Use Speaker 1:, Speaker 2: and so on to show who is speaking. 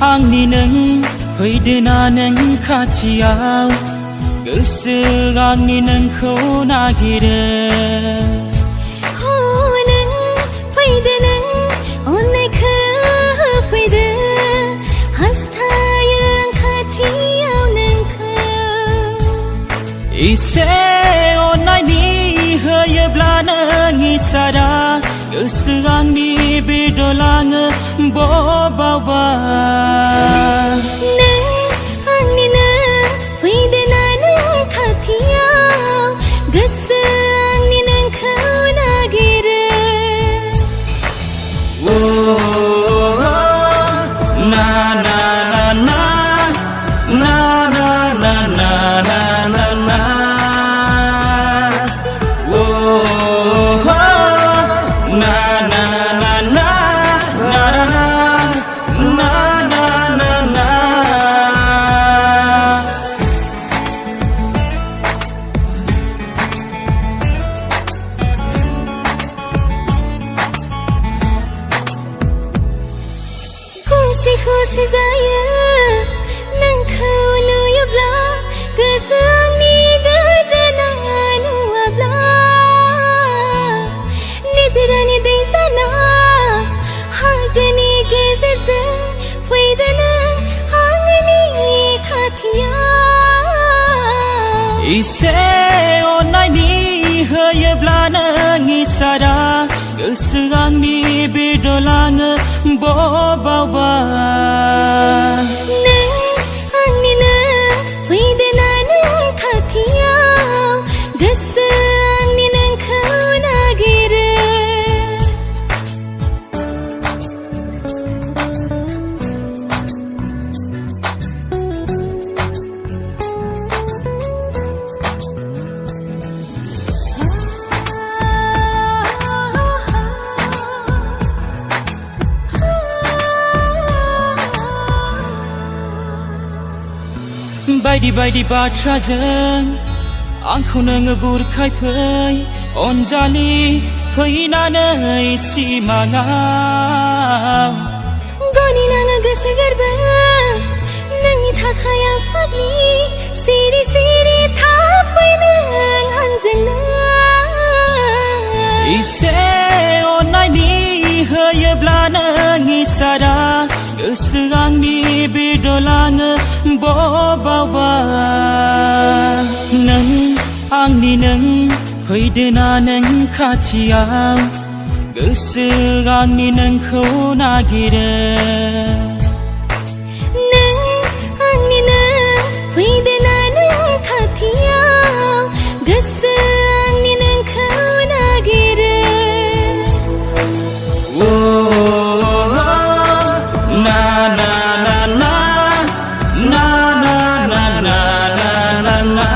Speaker 1: आंनि नों फैदोना नों खाथियाव गोसो आंनि नोंखौ नागिरो इसे अननायनि होयोब्लानो इसारा गोसो आंनि बिरदलाङो बबावबा
Speaker 2: नों आंनिनो फैदोना नों खाथियाव गोसो आंनि नोंखौ नागिरो
Speaker 1: ना ना ना ना ना ना ना ना ना ना
Speaker 2: खुसि जायो नोंखौ नुयोब्ला गोसो आंनि गोजोना नुवाब्ला निजोरानि दै जाना हाजोनि गेजेरजों फैदो नों आंनि खाथियाव
Speaker 1: इसे अननायनि होयोब्लानो इसारा गोसो आंनि बिरदलाङो बबावबा
Speaker 2: नों आंनिनो फैदोना नों खाथियाव गोसो आंनि नोंखौ नागिरो
Speaker 1: बायदि बायदि बाथ्राजों आंखौ नोङो बुरखायफै अनजालि फैनानै सिमाङाव
Speaker 2: गनिनाङो गोसो गोरबो नोंनि थाखाय आं फाग्लि सिरि सिरि थाफै नों आंजोंनो
Speaker 1: इसे अननायनि होयोब्लानो इसारा गोसो आंनि बिरदलाङो बबावबा नों आंनि नों फैदोना नों खाथियाव गोसो आंनि नोंखौ नागिरो
Speaker 2: नों आंनिनो फैदोना नों खाथियाव गोसो आंनि नोंखौ नागिरो
Speaker 1: ना ना ना ना ना ना ना ना ना ना